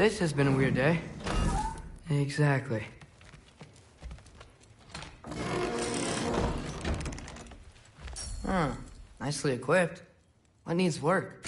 This has been a weird day. Exactly. Nicely equipped. What needs work?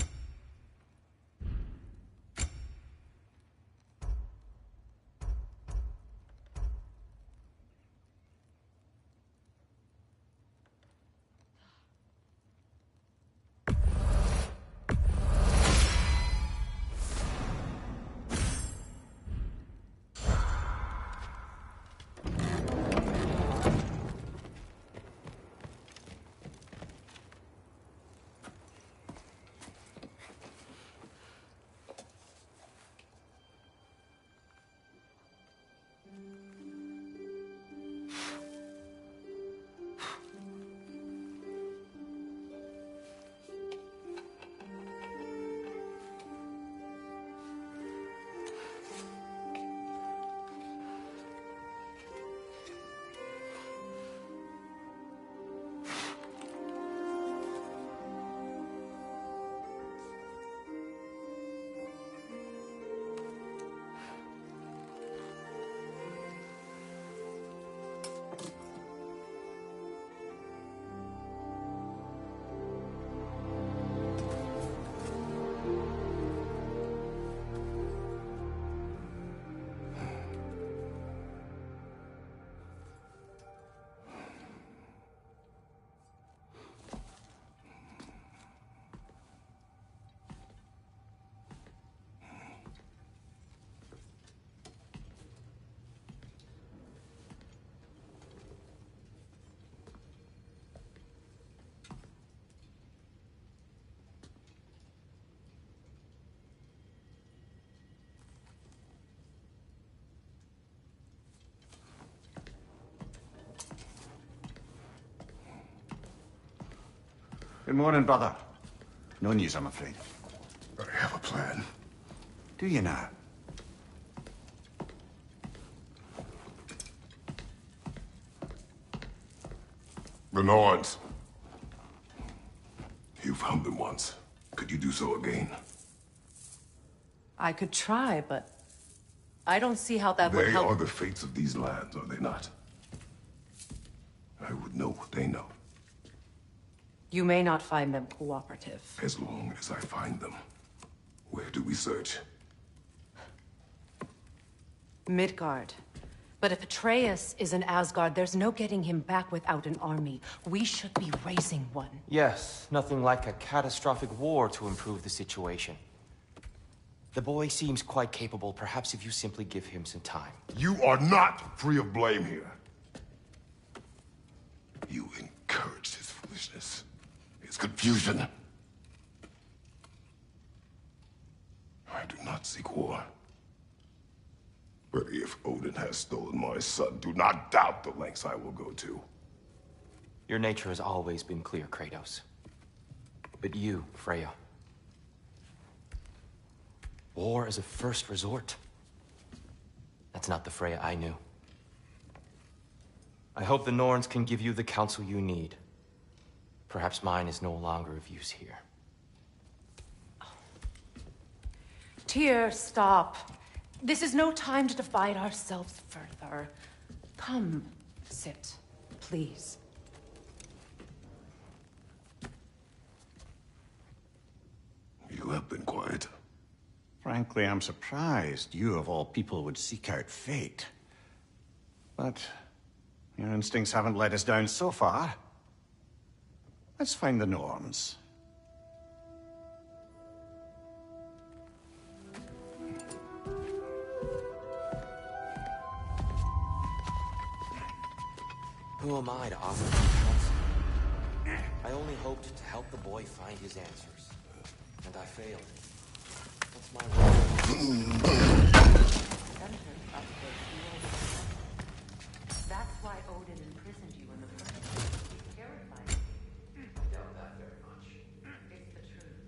Good morning, brother. No news, I'm afraid. I have a plan. Do you now? The Norns. You found them once. Could you do so again? I could try, but I don't see how that would help. They are the fates of these lands, are they not? I would know what they know. You may not find them cooperative. As long as I find them. Where do we search? Midgard. But if Atreus is in Asgard, there's no getting him back without an army. We should be raising one. Yes, nothing like a catastrophic war to improve the situation. The boy seems quite capable. Perhaps if you simply give him some time. You are not free of blame here. You encouraged his foolishness. His confusion. I do not seek war. But if Odin has stolen my son, do not doubt the lengths I will go to. Your nature has always been clear, Kratos. But you, Freya. War is a first resort. That's not the Freya I knew. I hope the Norns can give you the counsel you need. Perhaps mine is no longer of use here. Tyr, stop. This is no time to divide ourselves further. Come, sit, please. You have been quiet. Frankly, I'm surprised you, of all people, would seek out fate. But your instincts haven't let us down so far. Let's find the Norns. Who am I to offer you counsel? I only hoped to help the boy find his answers. And I failed. What's my role? That's why Odin imprisoned you in the first place. He terrified you. I doubt that very much. It's the truth.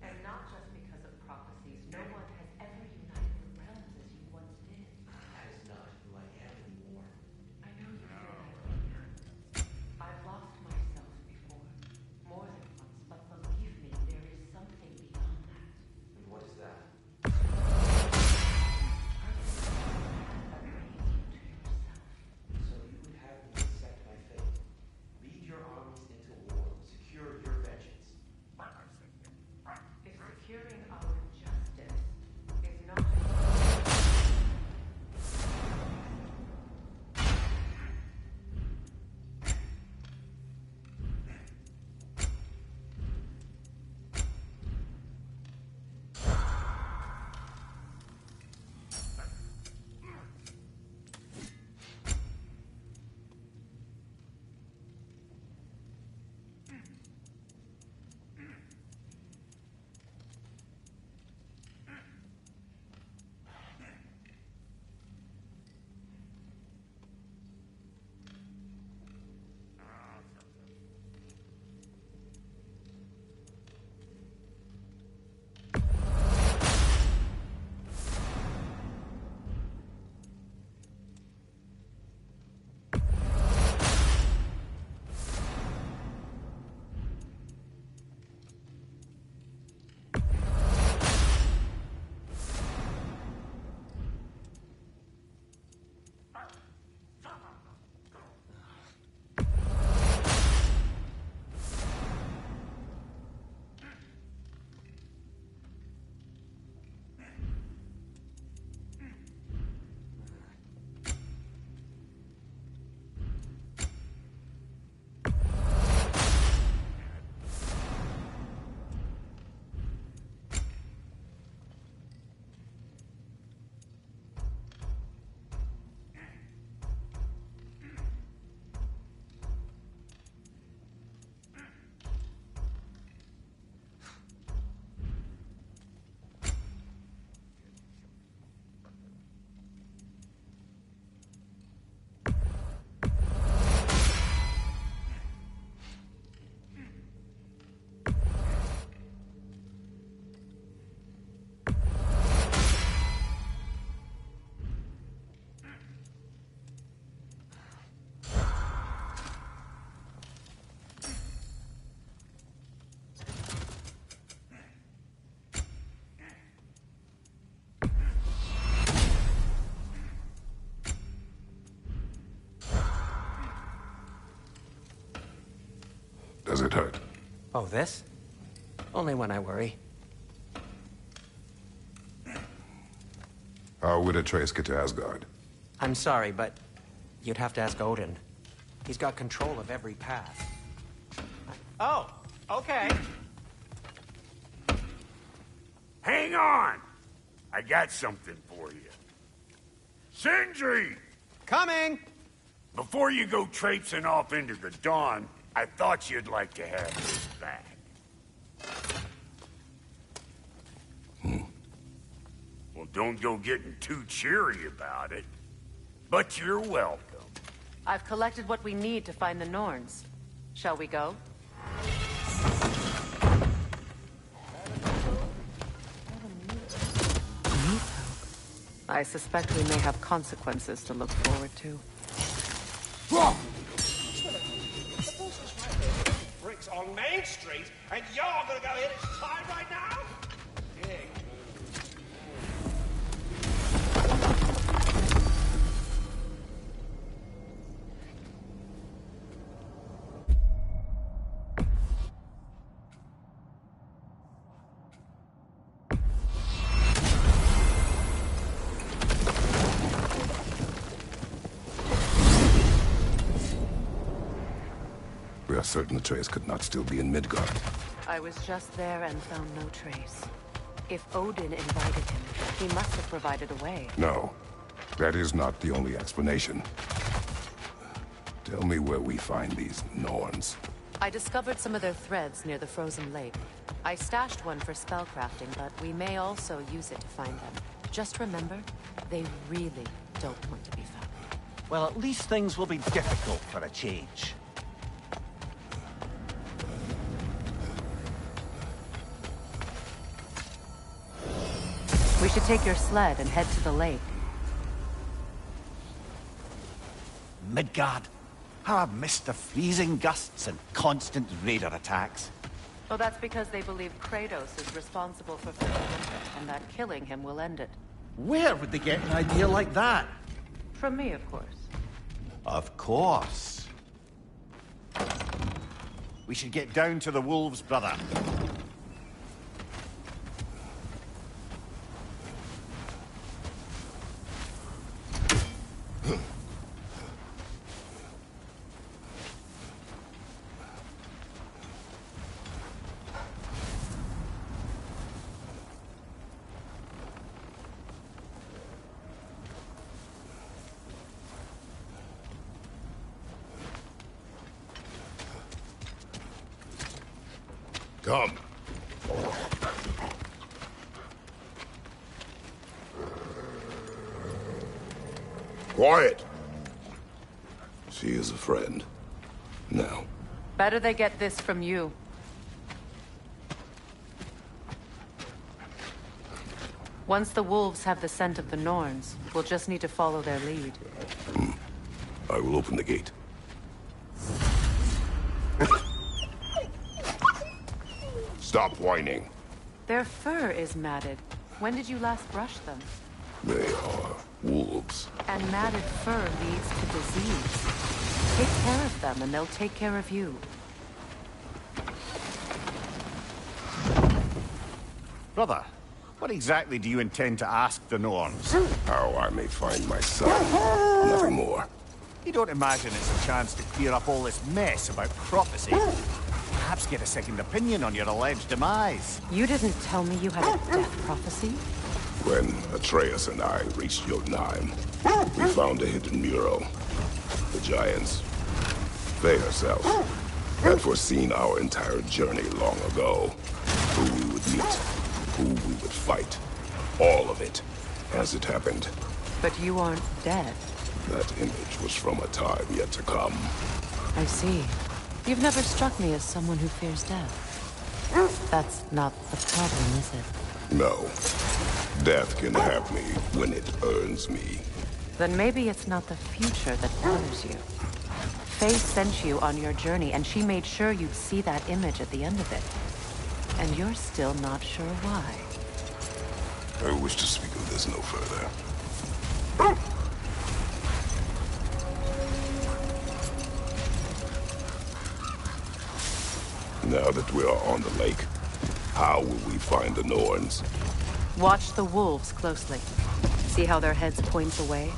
And not just because of prophecies. No one has ever united the realms as you once did. That is not who I am anymore. I know you feel that way now. I've lost myself before. More than once, but believe me, there is something beyond that. And what is that? Does it hurt? Oh, this? Only when I worry. How would Atreus get to Asgard? I'm sorry, but you'd have to ask Odin. He's got control of every path. Oh, okay. Hang on! I got something for you. Sindri! Coming! Before you go traipsing off into the dawn, I thought you'd like to have this back. Well, don't go getting too cheery about it. But you're welcome. I've collected what we need to find the Norns. Shall we go? I suspect we may have consequences to look forward to. Bricks on Main Street, and you're gonna go hit its time right now? We are certain Atreus could not still be in Midgard. I was just there and found no trace. If Odin invited him, he must have provided a way. No, that is not the only explanation. Tell me where we find these Norns. I discovered some of their threads near the frozen lake. I stashed one for spellcrafting, but we may also use it to find them. Just remember, they really don't want to be found. Well, at least things will be difficult for a change. We should take your sled and head to the lake. Midgard. How I've missed the freezing gusts and constant raider attacks. Well, that's because they believe Kratos is responsible for Winter, and that killing him will end it. Where would they get an idea like that? From me, of course. Of course. We should get down to the wolves, brother. Come. Quiet. She is a friend. Now. Better they get this from you. Once the wolves have the scent of the Norns, we'll just need to follow their lead. I will open the gate. Stop whining. Their fur is matted. When did you last brush them? They are wolves. And matted fur leads to disease. Take care of them and they'll take care of you. Brother, what exactly do you intend to ask the Norns? How I may find my son. Nothing more. You don't imagine it's a chance to clear up all this mess about prophecy? Perhaps get a second opinion on your alleged demise. You didn't tell me you had a death prophecy? When Atreus and I reached Jotunheim, we found a hidden mural. The Giants, they herself, had foreseen our entire journey long ago. Who we would meet, who we would fight. All of it, as it happened. But you aren't dead. That image was from a time yet to come. I see. You've never struck me as someone who fears death. That's not the problem, is it? No. Death can have me when it earns me. Then maybe it's not the future that bothers you. Faye sent you on your journey, and she made sure you'd see that image at the end of it. And you're still not sure why. I wish to speak of this no further. Now that we are on the lake, how will we find the Norns? Watch the wolves closely. See how their heads point away?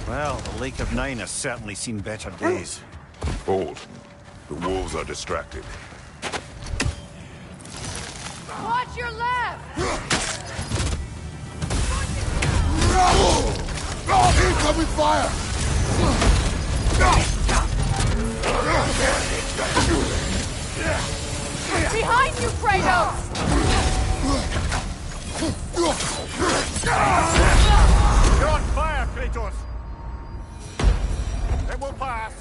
Well, the Lake of Nine has certainly seen better days. Hold. The wolves are distracted. Watch your left! Incoming fire! Behind you, Kratos! You're on fire, Kratos! It will pass!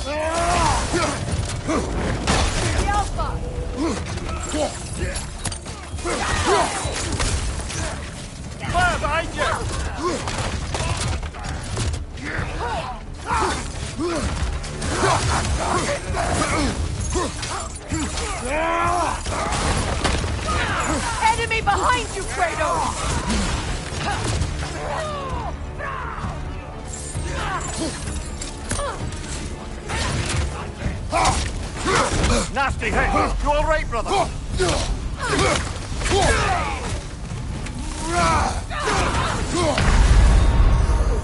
The Alpha! Fire behind you! Enemy behind you, Kratos! Nasty hit! You all right, brother?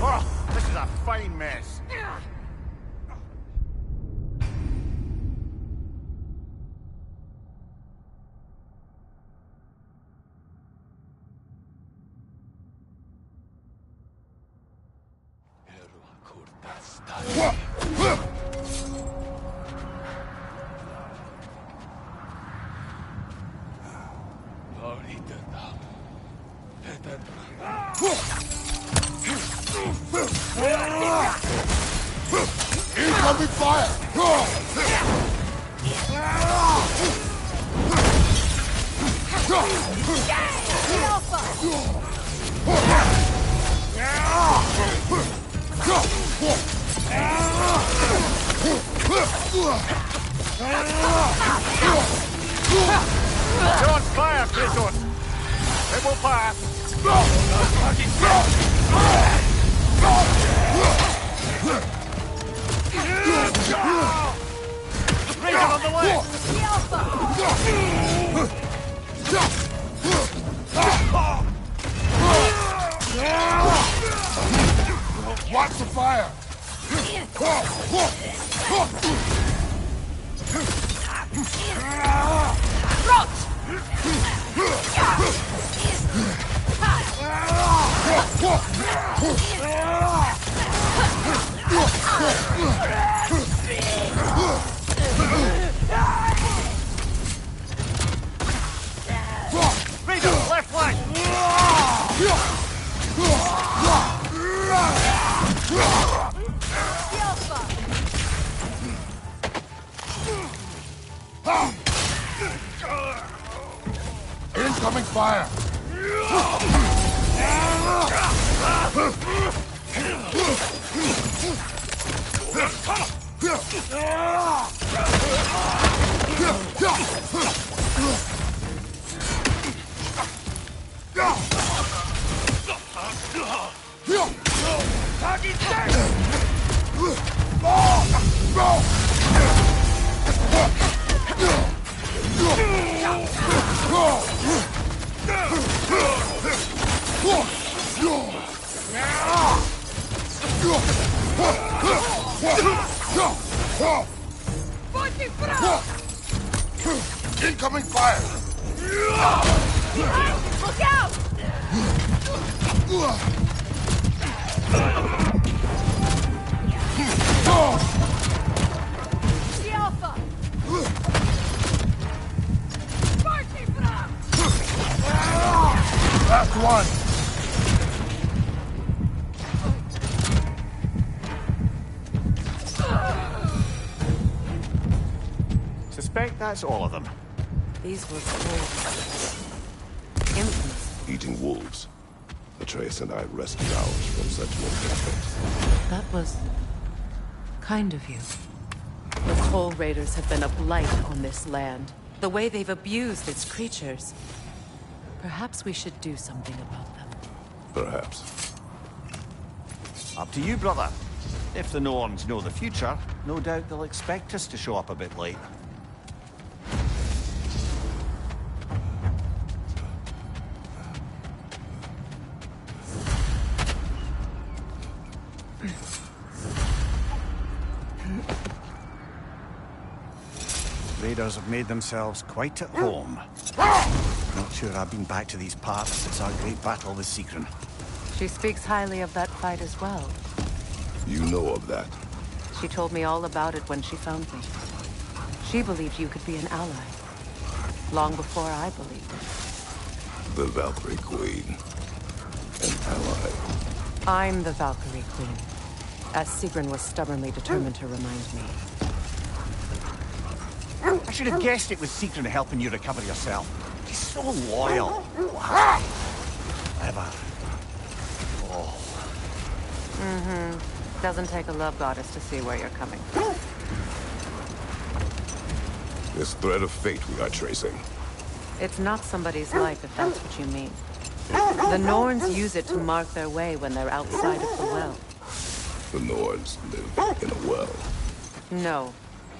Oh, this is a fine mess. Incoming fire! The Alpha! You're on fire, Kratos! It will pass! Raven on the way! The Alpha! Watch the fire! Raven, left flank! The Alpha! Incoming fire! Incoming fire! Look out! The Alpha! Last one! Suspect that's all of them. These were cold. Infamous. Eating wolves. Atreus and I rescued ours from such an That was kind of you. The Toll Raiders have been a blight on this land. The way they've abused its creatures. Perhaps we should do something about them. Perhaps. Up to you, brother. If the Norns know the future, no doubt they'll expect us to show up a bit late. Raiders have made themselves quite at home. Not sure I've been back to these parts since our great battle with Sigrun. She speaks highly of that fight as well. You know of that. She told me all about it when she found me. She believed you could be an ally. Long before I believed it. The Valkyrie Queen. An ally. I'm the Valkyrie Queen. As Sigrun was stubbornly determined to remind me. I should have guessed it was Sigrun helping you recover yourself. She's so loyal. Wow. Ever. Oh. Doesn't take a love goddess to see where you're coming from. This thread of fate we are tracing. It's not somebody's life, if that's what you mean. The Norns use it to mark their way when they're outside of the well. The Nords live in a well. No.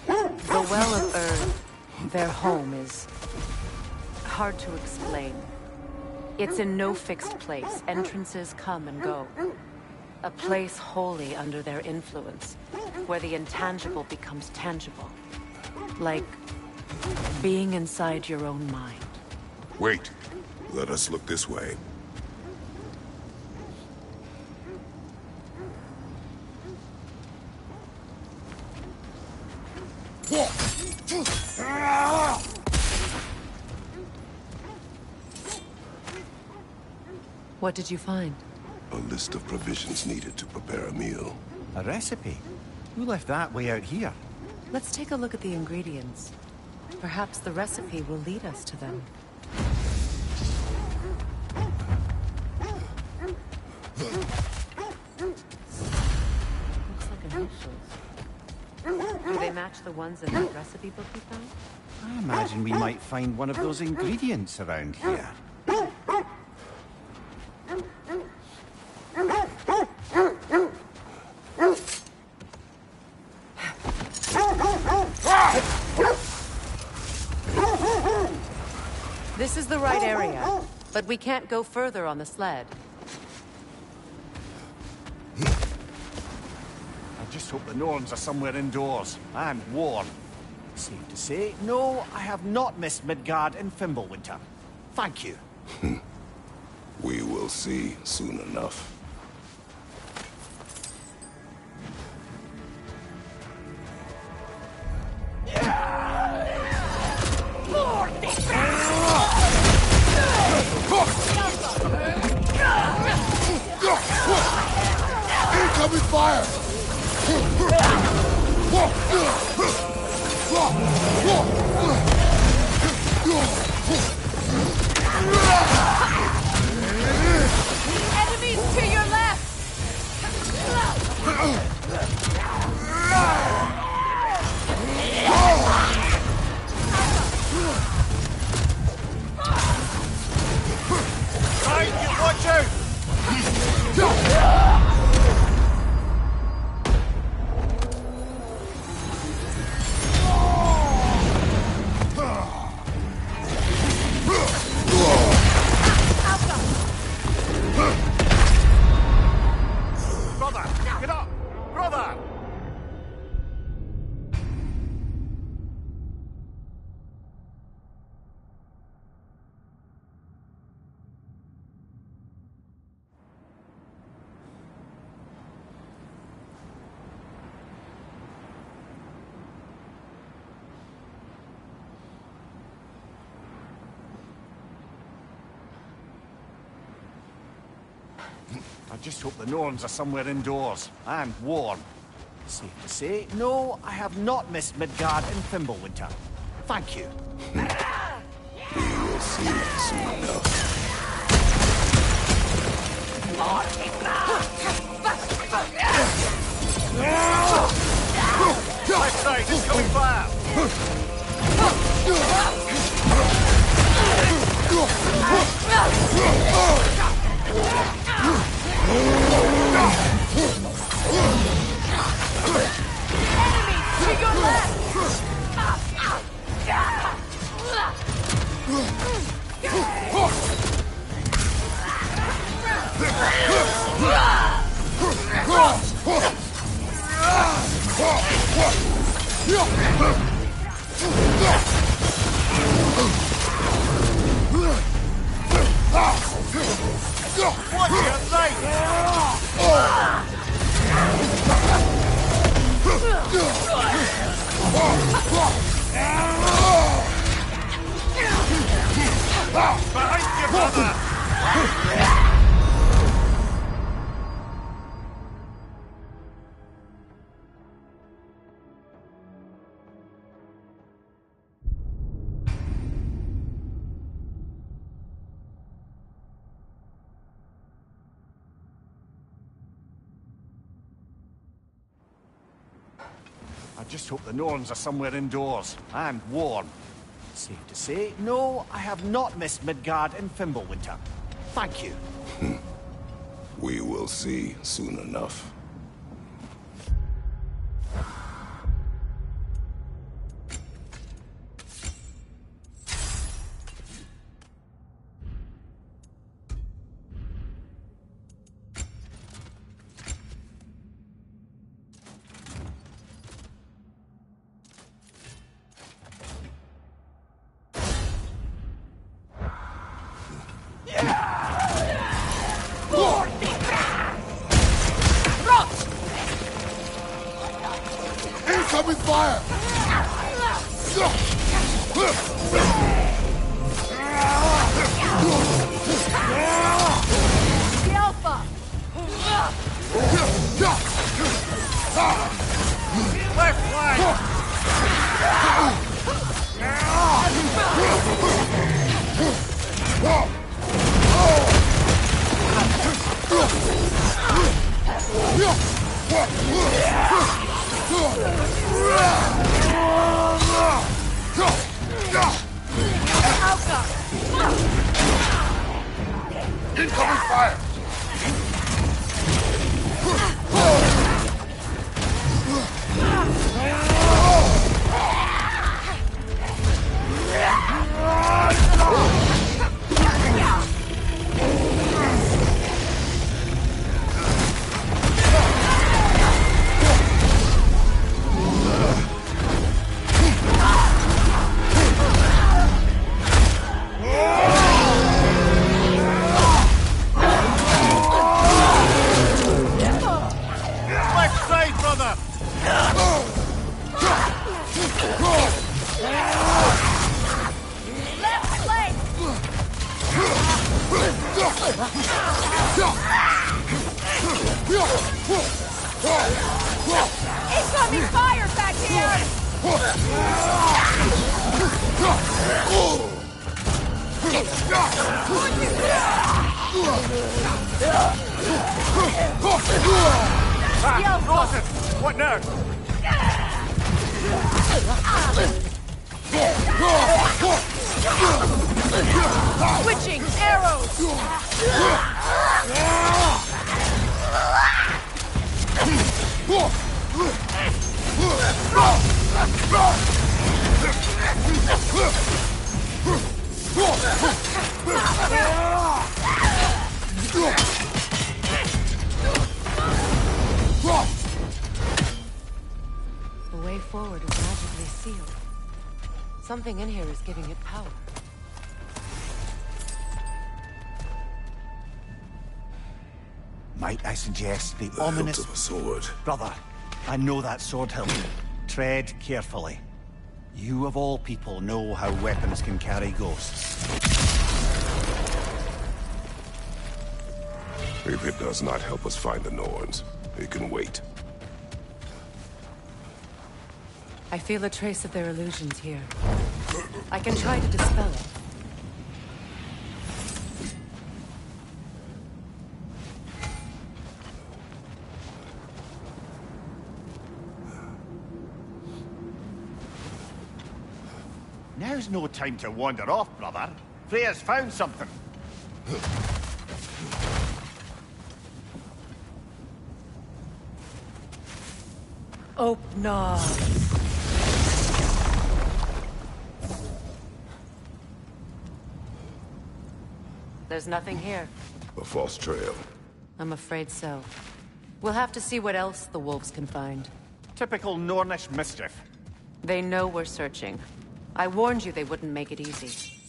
The Well of Earth, their home, is hard to explain. It's in no fixed place. Entrances come and go. A place wholly under their influence, where the intangible becomes tangible. Like being inside your own mind. Wait. Let us look this way. What did you find? A list of provisions needed to prepare a meal. A recipe? Who left that way out here? Let's take a look at the ingredients. Perhaps the recipe will lead us to them. Looks like initials. Do they match the ones in that recipe book we found? I imagine we might find one of those ingredients around here. This is the right area, but we can't go further on the sled. I just hope the Norns are somewhere indoors and warm. Safe to say, no, I have not missed Midgard in Fimbulwinter. Thank you. We will see soon enough. Incoming fire! Enemies to your left! Watch out! Brother, get up! Brother! I just hope the Norns are somewhere indoors and warm. Safe to say, no, I have not missed Midgard in Fimbulwinter. Thank you. We will see soon enough. I just hope the Norns are somewhere indoors, and warm. Safe to say, no, I have not missed Midgard and Fimbulwinter. Thank you. We will see soon enough. Incoming fire! The Alpha! Left flank! Incoming fire! Left side, brother! Left leg! Incoming fire back here! Rosen! What now? Switching arrows! The way forward is magically sealed. Something in here is giving it power. Might I suggest the The ominous... hilt of a sword. Brother, I know that sword hilt. Tread carefully. You of all people know how weapons can carry ghosts. If it does not help us find the Norns, it can wait. I feel a trace of their illusions here. I can try to dispel it. Now's no time to wander off, brother. Freya's found something. Open up. There's nothing here. A false trail. I'm afraid so. We'll have to see what else the wolves can find. Typical Nornish mischief. They know we're searching. I warned you they wouldn't make it easy.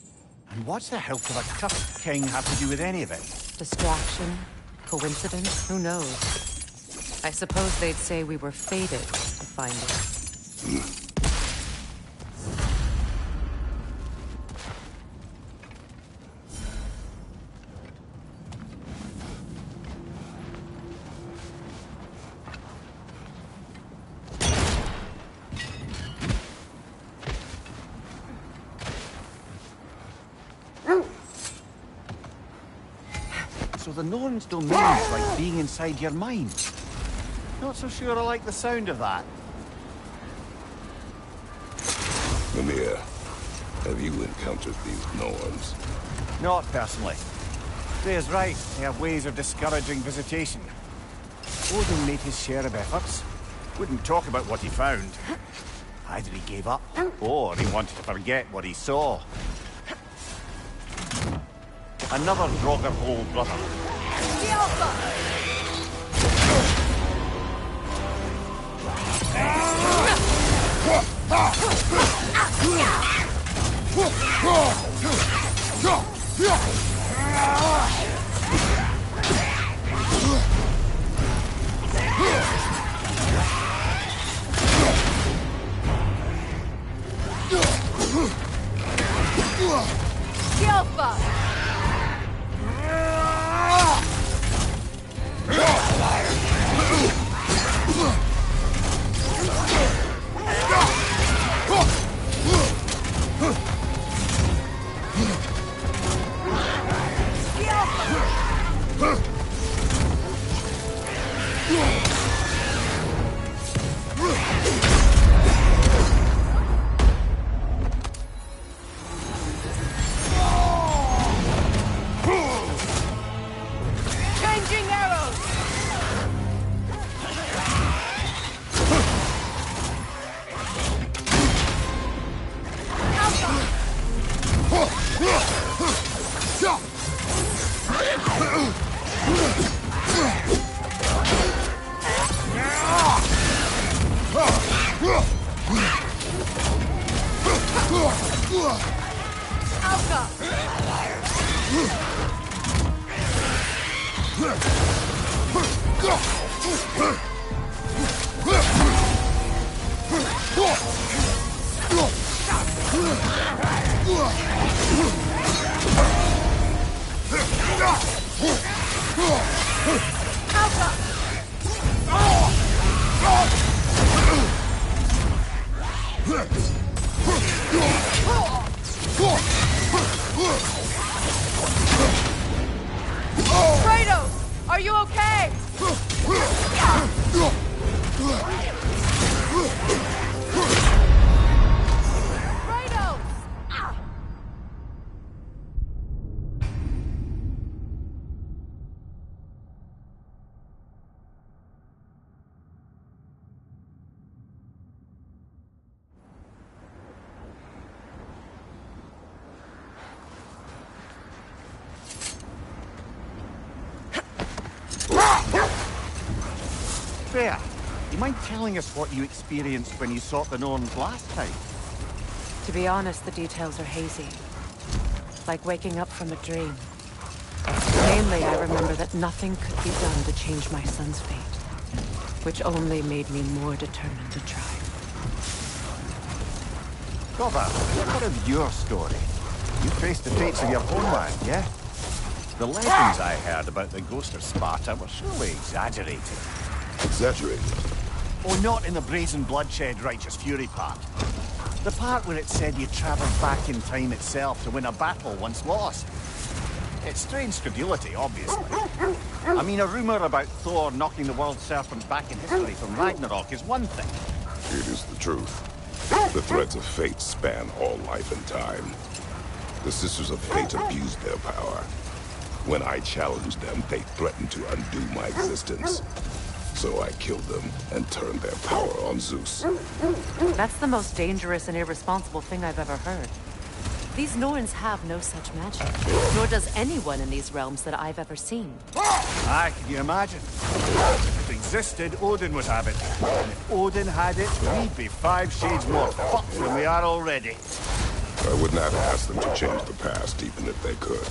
And what's the hell could a cursed king have to do with any of it? Distraction? Coincidence? Who knows? I suppose they'd say we were fated to find it. So the Norn's domain's like being inside your mind. Not so sure I like the sound of that. Mimir, have you encountered these Norns? Not personally. Freya's right, they have ways of discouraging visitation. Odin made his share of efforts. Wouldn't talk about what he found. Either he gave up, or he wanted to forget what he saw. Another Draugr hole, brother. The Alpha! The Alpha! Changing arrows! Kratos, are you okay? Kratos! Freya, you mind telling us what you experienced when you sought the Norns last time? To be honest, the details are hazy. Like waking up from a dream. Mainly, I remember that nothing could be done to change my son's fate, which only made me more determined to try. Gova, what part of your story? You faced the fates of your homeland, yeah? The legends I heard about the ghost of Sparta were surely exaggerated. Exaggerated? Oh, not in the brazen bloodshed righteous fury part. The part where it said you travelled back in time itself to win a battle once lost. It's strange credulity, obviously. I mean, a rumour about Thor knocking the world serpent back in history from Ragnarok is one thing. It is the truth. The threads of fate span all life and time. The Sisters of Fate abused their power. When I challenged them, they threatened to undo my existence. So I killed them and turned their power on Zeus. That's the most dangerous and irresponsible thing I've ever heard. These Norns have no such magic, nor does anyone in these realms that I've ever seen. Aye, can you imagine? If it existed, Odin would have it. And if Odin had it, we'd be 5 shades more fucked than we are already. I would not ask them to change the past, even if they could.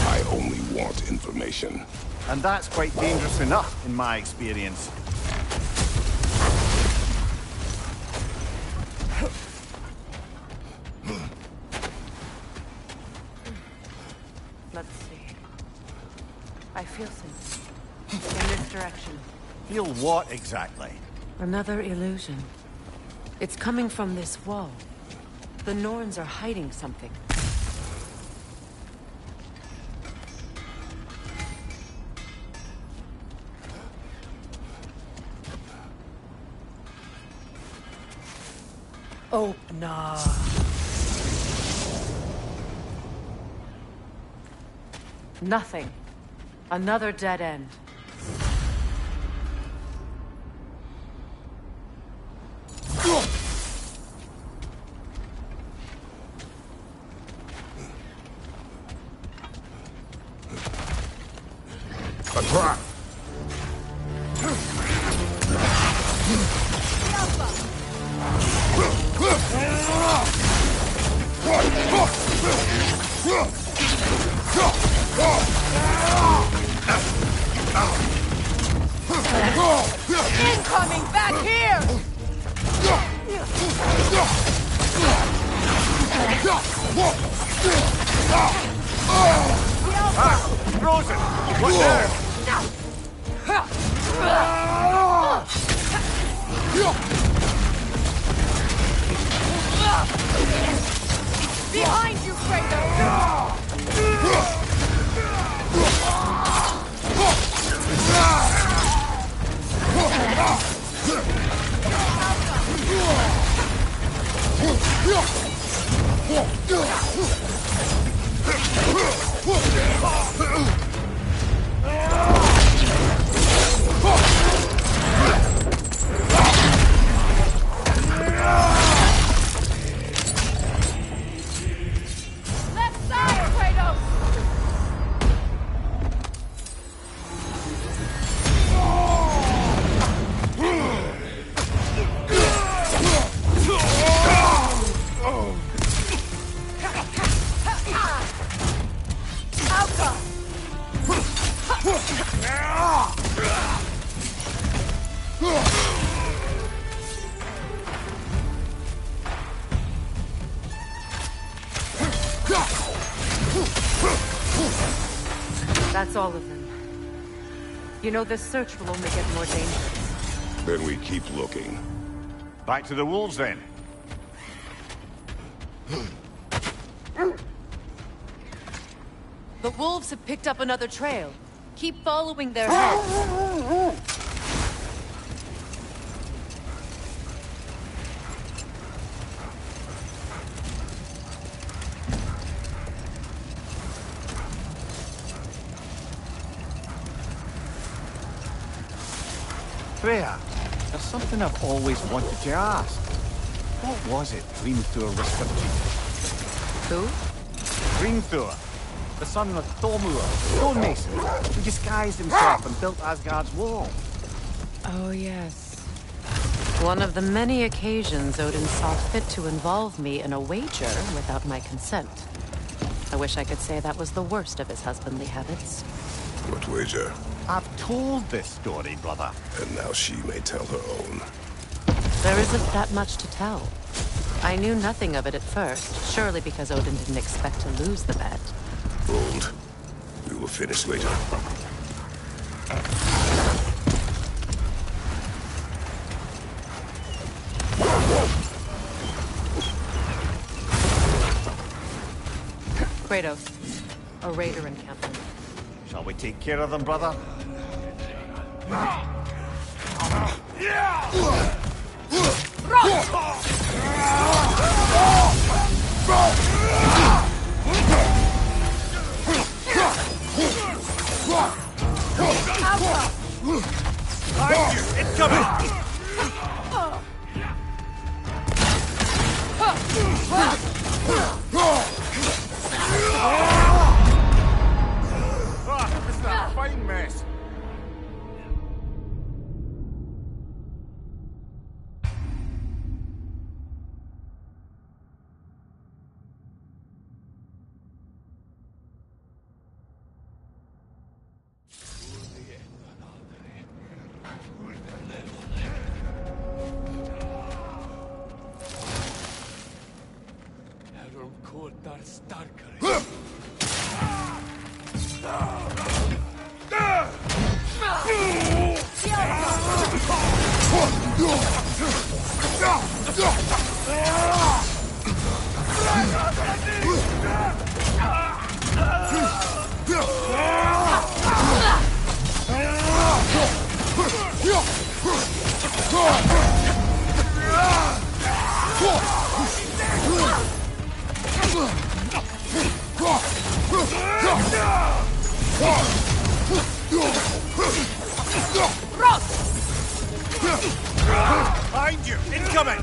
I only want information. And that's quite dangerous enough, in my experience. Let's see. I feel something. In this direction. Feel what, exactly? Another illusion. It's coming from this wall. The Norns are hiding something. Oh, no. Nothing. Another dead end. A trap! Incoming back here! Frozen! What there? Behind you, Kratos! Left side, Kratos! Alpha! That's all of them. You know, this search will only get more dangerous. Then we keep looking. Back to the wolves, then. The wolves have picked up another trail. Keep following their heads. Freya, there's something I've always wanted to ask. What was it Hrimthur whispered to you? Who? Hrimthur, the son of Thormur, stonemason, who disguised himself and built Asgard's wall. Oh, yes. One of the many occasions Odin saw fit to involve me in a wager without my consent. I wish I could say that was the worst of his husbandly habits. What wager? I've told this story, brother. And now she may tell her own. There isn't that much to tell. I knew nothing of it at first, surely because Odin didn't expect to lose the bet. Hold. We will finish later. Kratos, a raider encampment. Shall we take care of them, brother? Behind you! Incoming! Behind you! Incoming!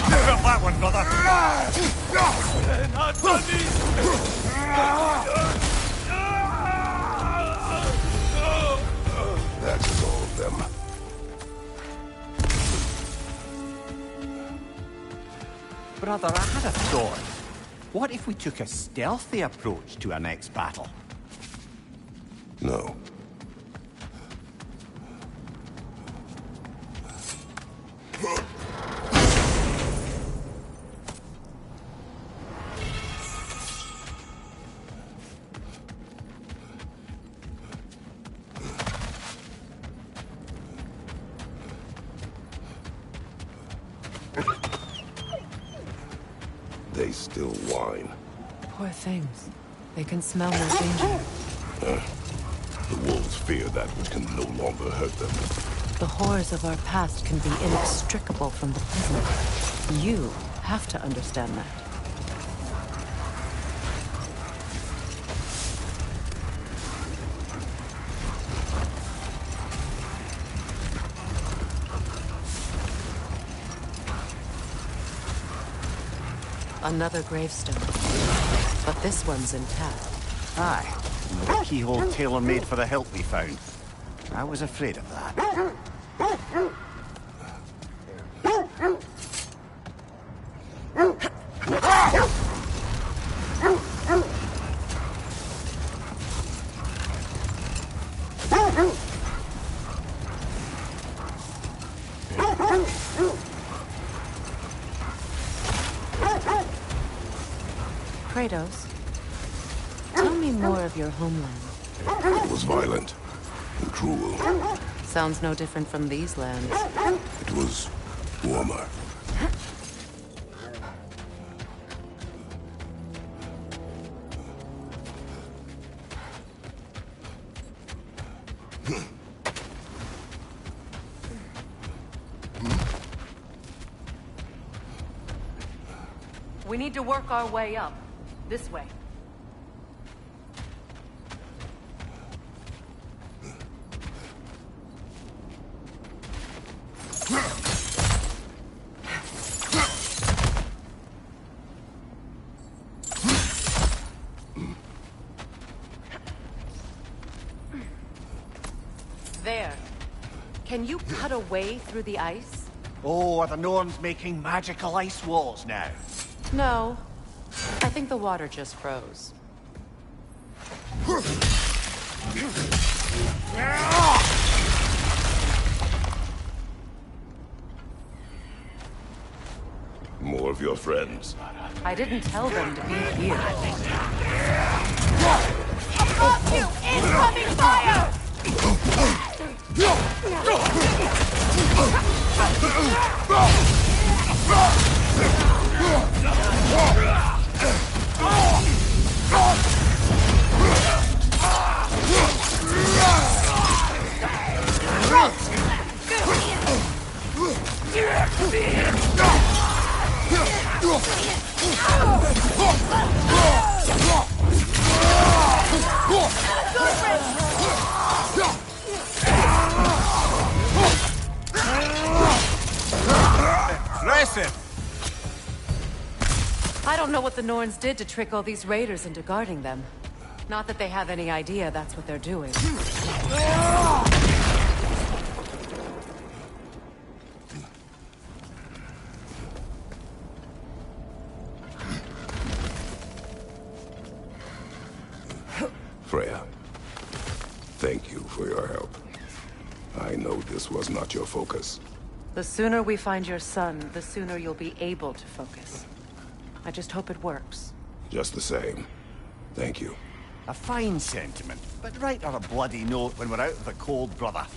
Pick up that one, brother! That is all of them. Brother, I had a thought. What if we took a stealthy approach to our next battle? No. They still whine. Poor things. They can smell no danger. The wolves fear that which can no longer hurt them. The horrors of our past can be inextricable from the present. You have to understand that. Another gravestone. But this one's intact. Aye. And the keyhole tailor-made for the hilt we found. I was afraid of that. Kratos, tell me more of your homeland. It was violent and cruel. Sounds no different from these lands. It was warmer. We need to work our way up. This way. There. Can you cut a way through the ice? Oh, are the Norns making magical ice walls now? No. I think the water just froze. More of your friends. I didn't tell them to be here. Above you! Incoming fire! Impressive! I don't know what the Norns did to trick all these raiders into guarding them. Not that they have any idea that's what they're doing. Freya, thank you for your help. I know this was not your focus. The sooner we find your son, the sooner you'll be able to focus. I just hope it works. Just the same. Thank you. A fine sentiment, but write her a bloody note when we're out of the cold, brother.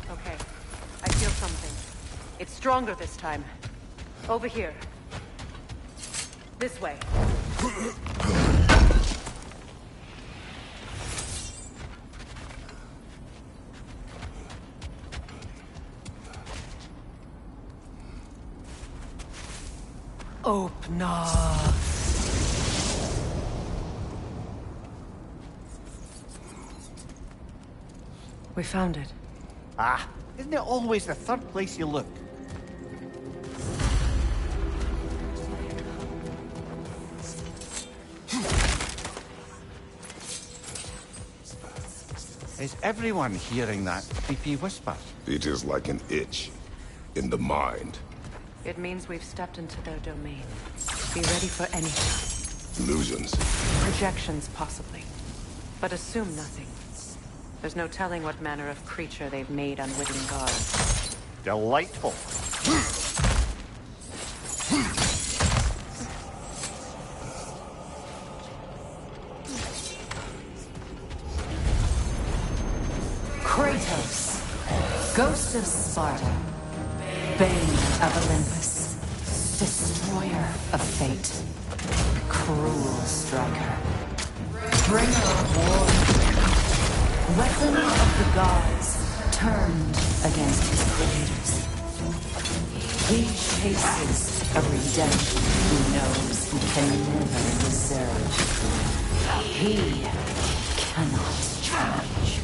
Okay, I feel something. It's stronger this time. Over here. This way. Opna. We found it. Ah, isn't it always the third place you look? Is everyone hearing that creepy whisper? It is like an itch in the mind. It means we've stepped into their domain. Be ready for anything. Illusions. Projections, possibly. But assume nothing. There's no telling what manner of creature they've made unwitting gods. Delightful. Kratos, Ghost of Sparta, Bane of Olympus, Destroyer of Fate, Cruel Striker, Bringer of War, Weapon of the Gods, turned against his creators. He chases a redemption he knows he can never deserve. He cannot change.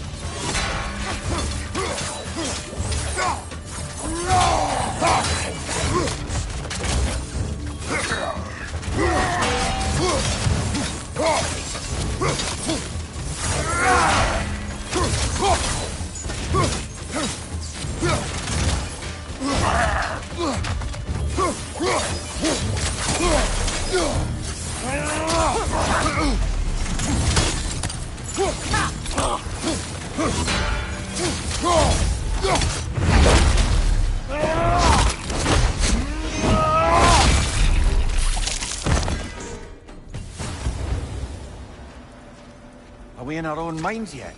Are we in our own minds yet?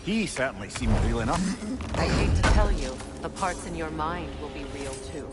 He certainly seemed real enough. I hate to tell you, the parts in your mind will be real too.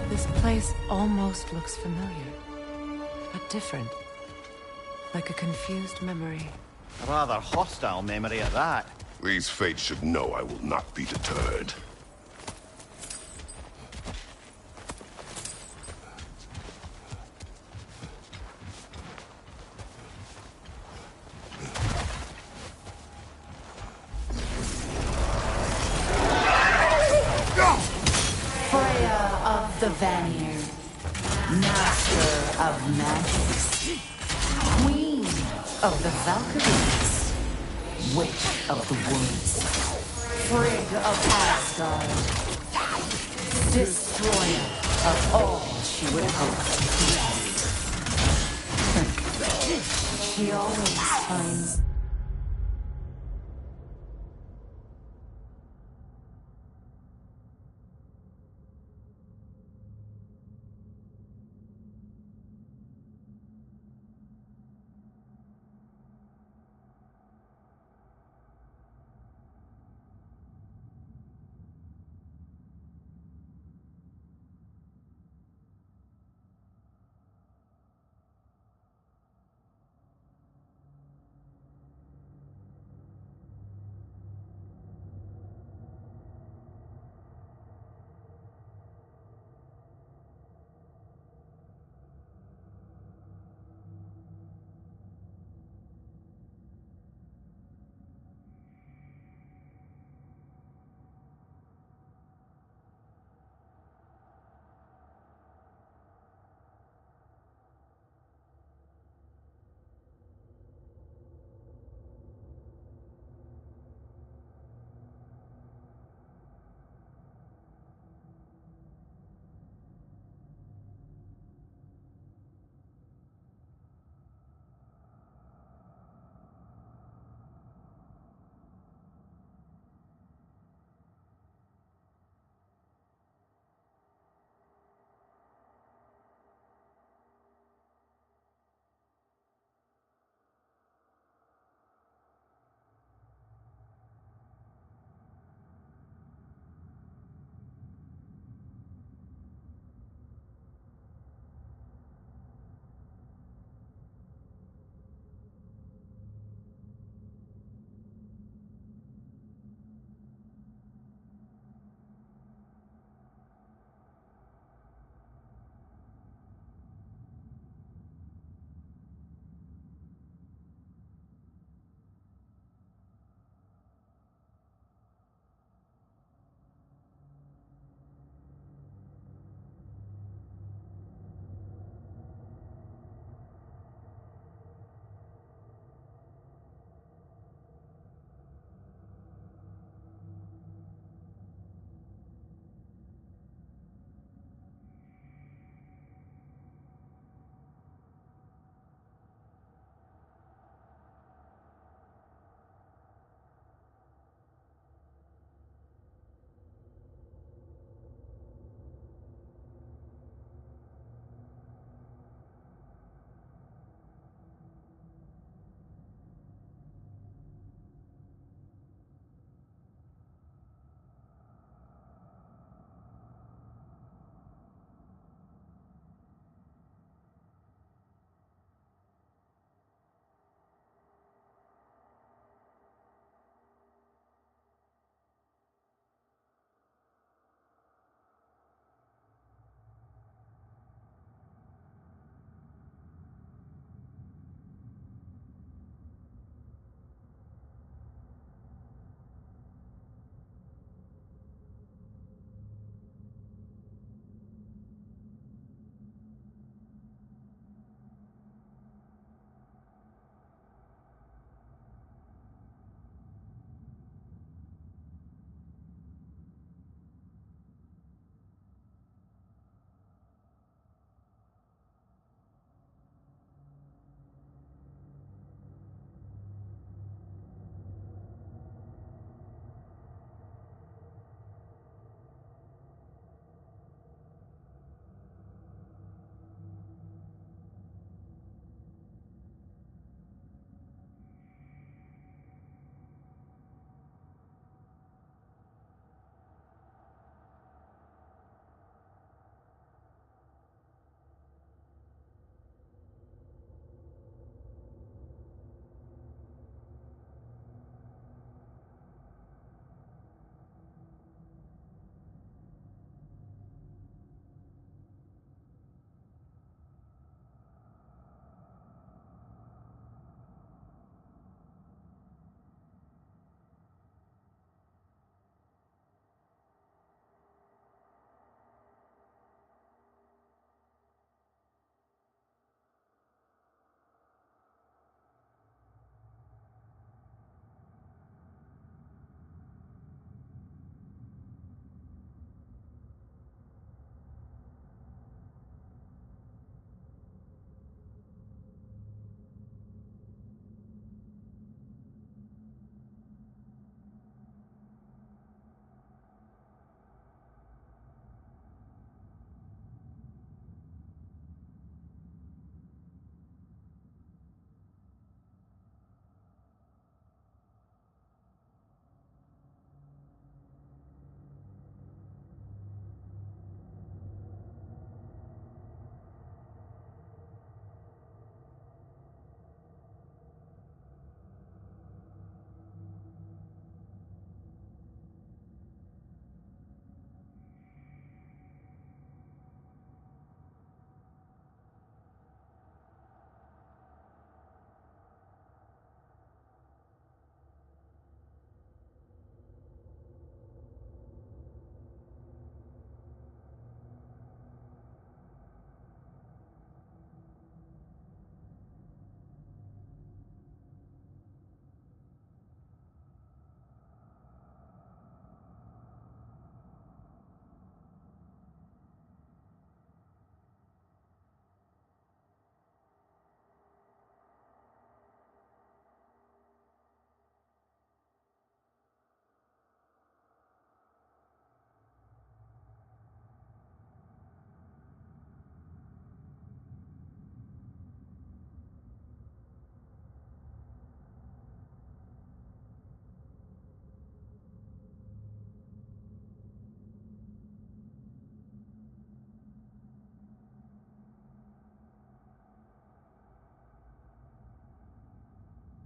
This place almost looks familiar, but different. Like a confused memory. A rather hostile memory at that. These fates should know I will not be deterred. Freya of the Vanir, Master of Magics, Queen of the Valkyries, Witch of the Woods, Frigg of Asgard, Destroyer of all she would hope to create. She always finds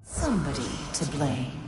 somebody to blame.